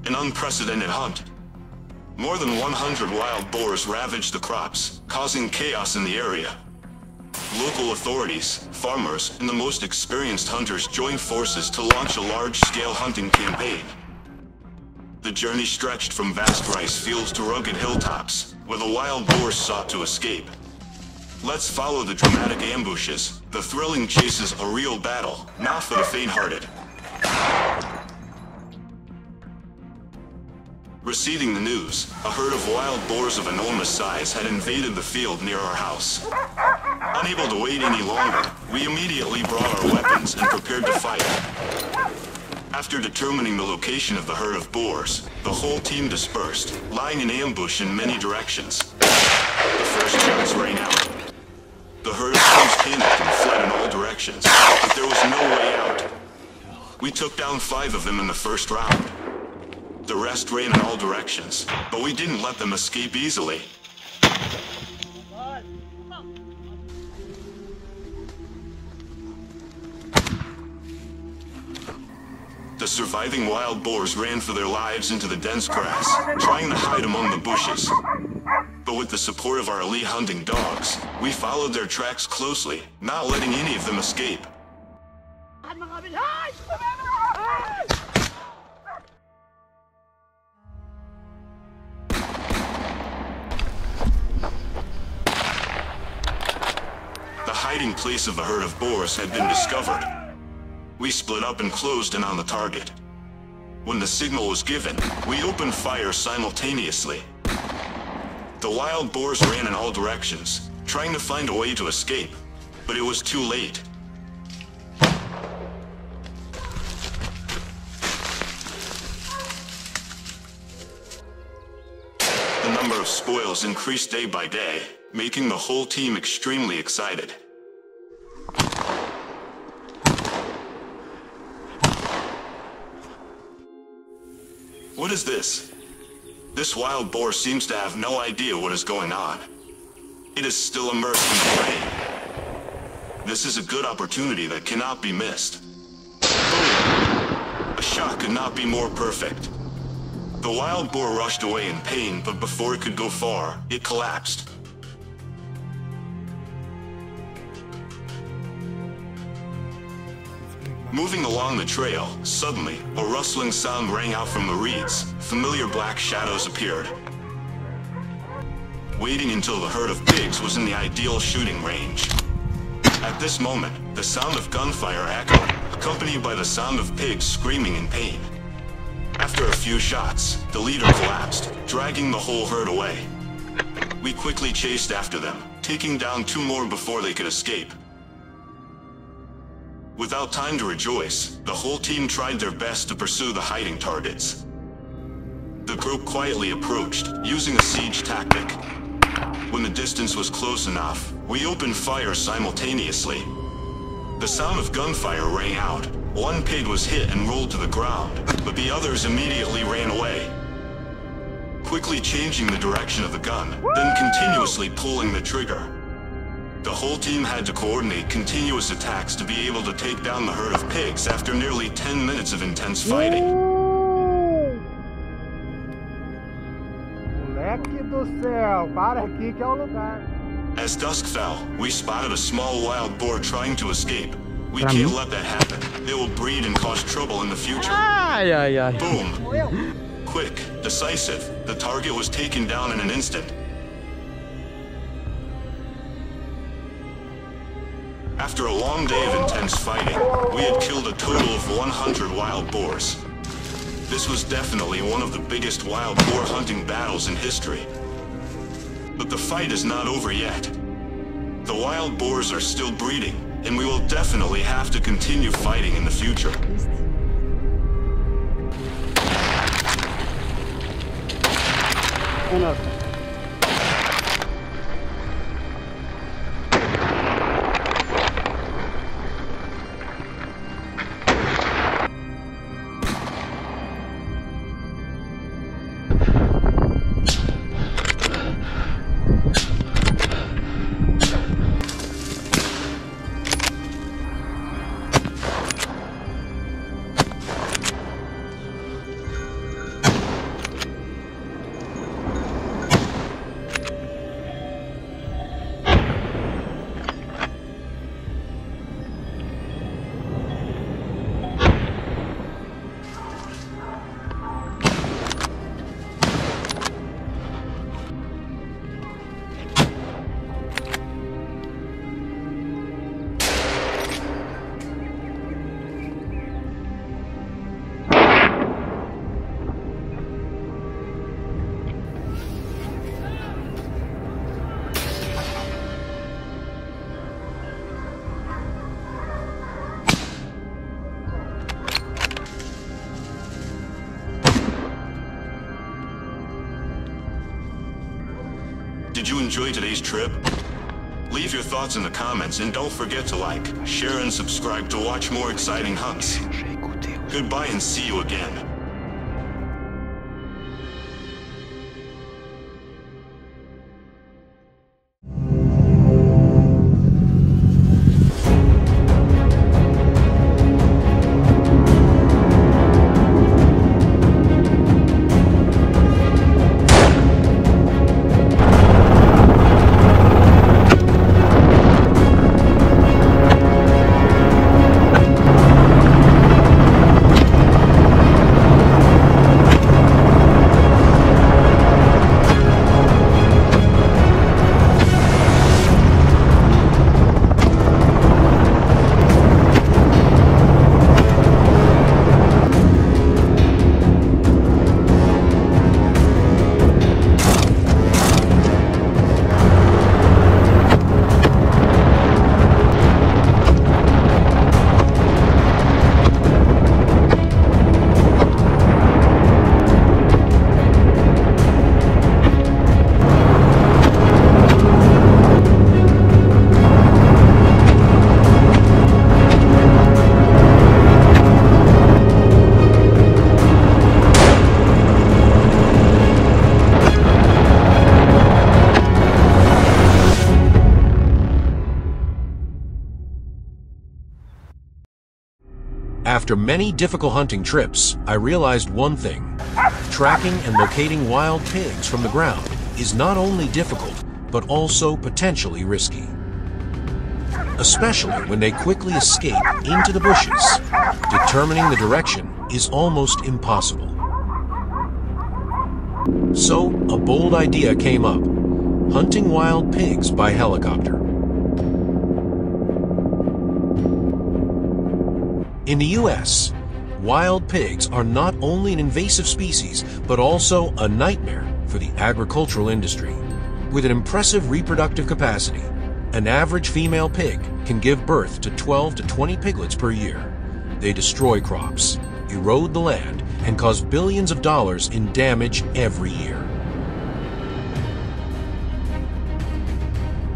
An unprecedented hunt. More than 100 wild boars ravaged the crops, causing chaos in the area. Local authorities, farmers, and the most experienced hunters joined forces to launch a large-scale hunting campaign. The journey stretched from vast rice fields to rugged hilltops, where the wild boars sought to escape. Let's follow the dramatic ambushes, the thrilling chases, a real battle, not for the faint-hearted. Receiving the news, a herd of wild boars of enormous size had invaded the field near our house. Unable to wait any longer, we immediately brought our weapons and prepared to fight. After determining the location of the herd of boars, the whole team dispersed, lying in ambush in many directions. The first shots rang out. The herd of pigs panicked and fled in all directions, but there was no way out. We took down 5 of them in the first round. The rest ran in all directions, but we didn't let them escape easily. The surviving wild boars ran for their lives into the dense grass, trying to hide among the bushes. But with the support of our elite hunting dogs, we followed their tracks closely, not letting any of them escape. The hiding place of the herd of boars had been discovered. We split up and closed in on the target. When the signal was given, we opened fire simultaneously. The wild boars ran in all directions, trying to find a way to escape, but it was too late. The number of spoils increased day by day, making the whole team extremely excited. What is this? This wild boar seems to have no idea what is going on. It is still immersed in the rain. This is a good opportunity that cannot be missed. Boom! A shot could not be more perfect. The wild boar rushed away in pain, but before it could go far, it collapsed. Moving along the trail, suddenly, a rustling sound rang out from the reeds. Familiar black shadows appeared. Waiting until the herd of pigs was in the ideal shooting range. At this moment, the sound of gunfire echoed, accompanied by the sound of pigs screaming in pain. After a few shots, the leader collapsed, dragging the whole herd away. We quickly chased after them, taking down 2 more before they could escape. Without time to rejoice, the whole team tried their best to pursue the hiding targets. The group quietly approached, using a siege tactic. When the distance was close enough, we opened fire simultaneously. The sound of gunfire rang out. 1 pig was hit and rolled to the ground, but the others immediately ran away. Quickly changing the direction of the gun, then continuously pulling the trigger. The whole team had to coordinate continuous attacks to be able to take down the herd of pigs after nearly 10 minutes of intense fighting. Moleque do céu, para aqui que é o lugar. As dusk fell, we spotted a small wild boar trying to escape. We can't let that happen. It will breed and cause trouble in the future. Ai, ai, ai. Boom. Quick, decisive. The target was taken down in an instant. After a long day of intense fighting, we had killed a total of 100 wild boars. This was definitely one of the biggest wild boar hunting battles in history. But the fight is not over yet. The wild boars are still breeding, and we will definitely have to continue fighting in the future. Did you enjoy today's trip? Leave your thoughts in the comments and don't forget to like, share, and subscribe to watch more exciting hunts. Goodbye and see you again. After many difficult hunting trips, I realized one thing. Tracking and locating wild pigs from the ground is not only difficult, but also potentially risky. Especially when they quickly escape into the bushes. Determining the direction is almost impossible. So, a bold idea came up: hunting wild pigs by helicopter. In the U.S., wild pigs are not only an invasive species, but also a nightmare for the agricultural industry. With an impressive reproductive capacity, an average female pig can give birth to 12 to 20 piglets per year. They destroy crops, erode the land, and cause billions of dollars in damage every year.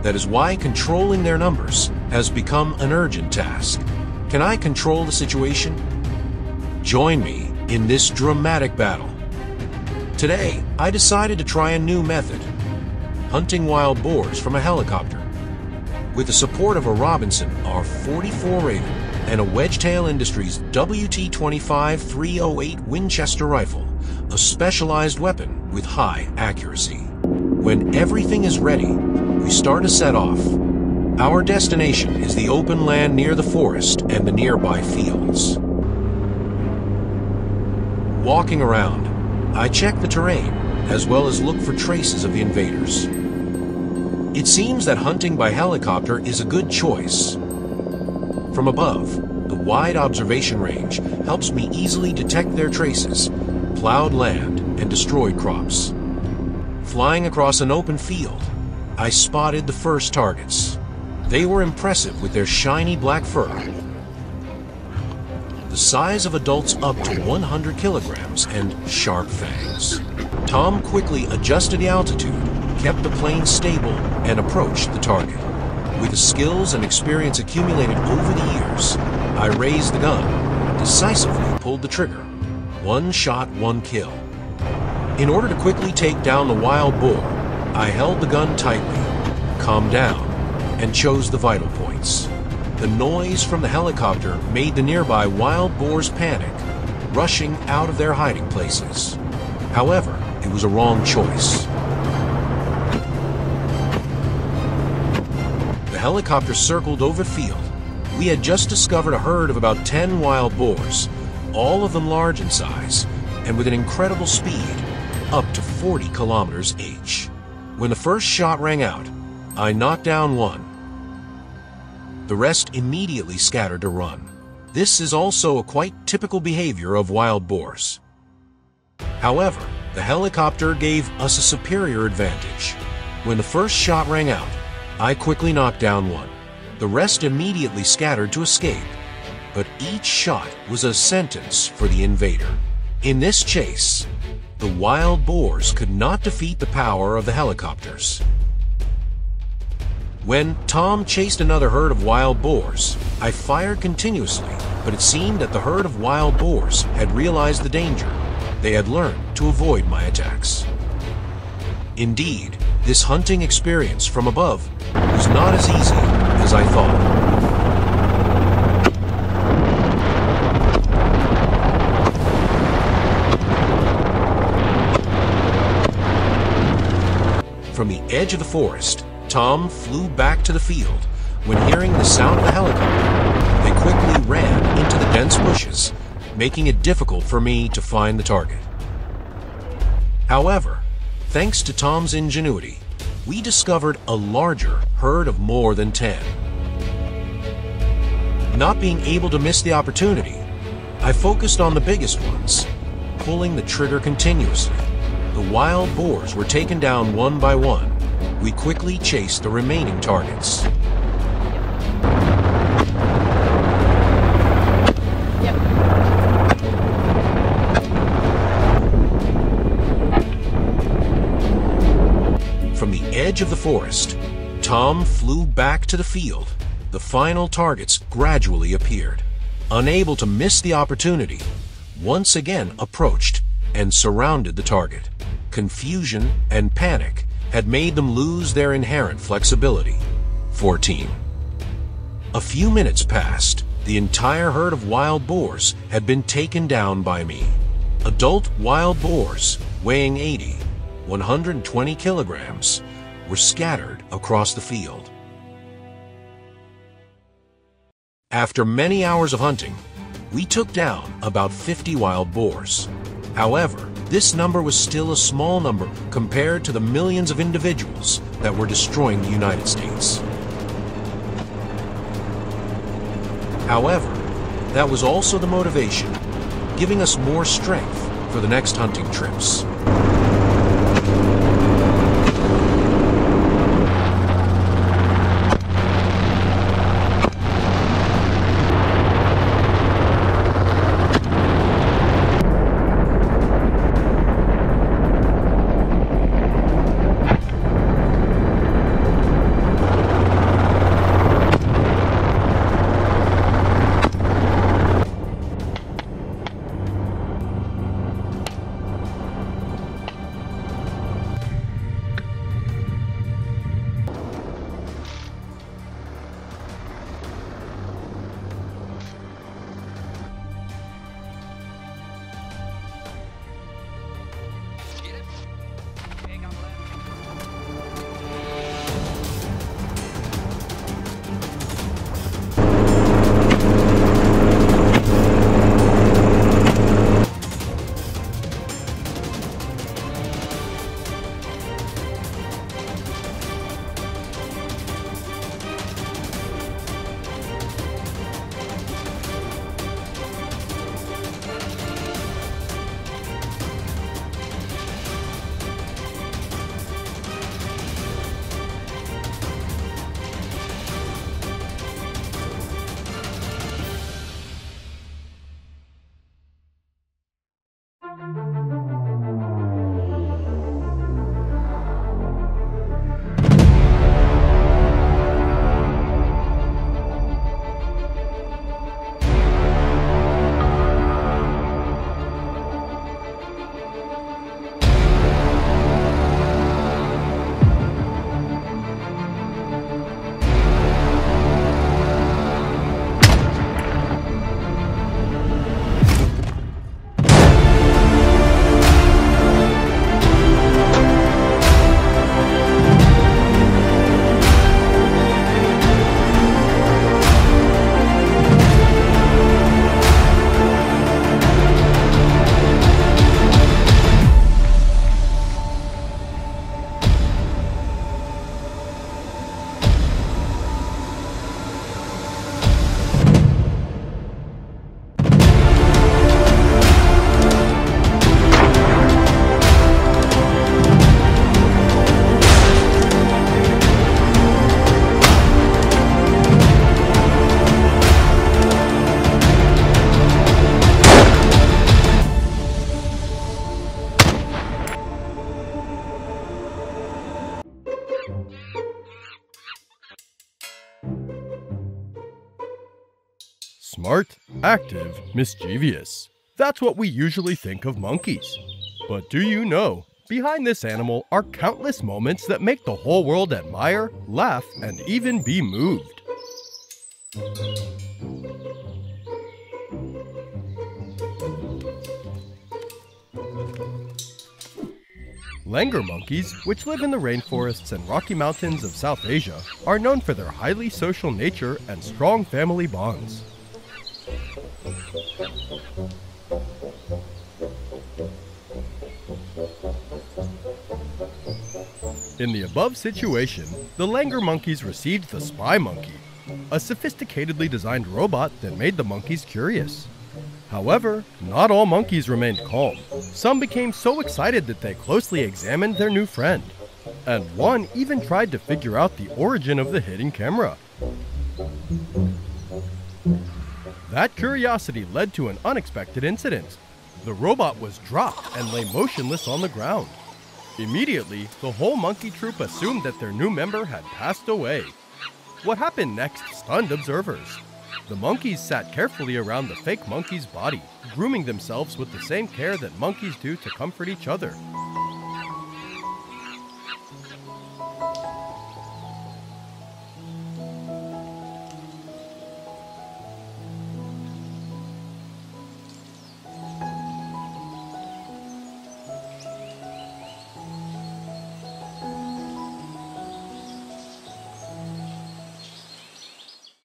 That is why controlling their numbers has become an urgent task. Can I control the situation? Join me in this dramatic battle. Today, I decided to try a new method: hunting wild boars from a helicopter. With the support of a Robinson R44 Raven and a Wedgetail Industries WT-25-308 Winchester rifle, a specialized weapon with high accuracy. When everything is ready, we start to set off. Our destination is the open land near the forest and the nearby fields. Walking around, I check the terrain as well as look for traces of the invaders. It seems that hunting by helicopter is a good choice. From above, the wide observation range helps me easily detect their traces, plowed land, and destroyed crops. Flying across an open field, I spotted the first targets. They were impressive with their shiny black fur, the size of adults up to 100 kilograms, and sharp fangs. Tom quickly adjusted the altitude, kept the plane stable, and approached the target. With the skills and experience accumulated over the years, I raised the gun, decisively pulled the trigger. One shot, one kill. In order to quickly take down the wild boar, I held the gun tightly, calmed down, and chose the vital points. The noise from the helicopter made the nearby wild boars panic, rushing out of their hiding places. However, it was a wrong choice. The helicopter circled over the field. We had just discovered a herd of about 10 wild boars, all of them large in size, and with an incredible speed, up to 40 kilometers each. When the first shot rang out, I knocked down one. The rest immediately scattered to run. This is also a quite typical behavior of wild boars. However, the helicopter gave us a superior advantage. When the first shot rang out, I quickly knocked down one. The rest immediately scattered to escape, but each shot was a sentence for the invader. In this chase, the wild boars could not defeat the power of the helicopters. When Tom chased another herd of wild boars, I fired continuously, but it seemed that the herd of wild boars had realized the danger. They had learned to avoid my attacks. Indeed, this hunting experience from above was not as easy as I thought. From the edge of the forest, Tom flew back to the field. When hearing the sound of the helicopter, they quickly ran into the dense bushes, making it difficult for me to find the target. However, thanks to Tom's ingenuity, we discovered a larger herd of more than 10. Not being able to miss the opportunity, I focused on the biggest ones, pulling the trigger continuously. The wild boars were taken down one by one. We quickly chased the remaining targets. From the edge of the forest, Tom flew back to the field. The final targets gradually appeared. Unable to miss the opportunity, once again approached and surrounded the target. Confusion and panic had made them lose their inherent flexibility. 14. A few minutes passed. The entire herd of wild boars had been taken down by me. Adult wild boars, weighing 80, 120 kilograms, were scattered across the field. After many hours of hunting, we took down about 50 wild boars. However, this number was still a small number compared to the millions of individuals that were destroying the United States. However, that was also the motivation, giving us more strength for the next hunting trips. smart, active, mischievous. That's what we usually think of monkeys. But do you know, behind this animal are countless moments that make the whole world admire, laugh, and even be moved. Langur monkeys, which live in the rainforests and Rocky Mountains of South Asia, are known for their highly social nature and strong family bonds. In the above situation, the langur monkeys received the spy monkey, a sophisticatedly designed robot that made the monkeys curious. However, not all monkeys remained calm. Some became so excited that they closely examined their new friend. And one even tried to figure out the origin of the hidden camera. That curiosity led to an unexpected incident. The robot was dropped and lay motionless on the ground. Immediately, the whole monkey troop assumed that their new member had passed away. What happened next stunned observers. The monkeys sat carefully around the fake monkey's body, grooming themselves with the same care that monkeys do to comfort each other.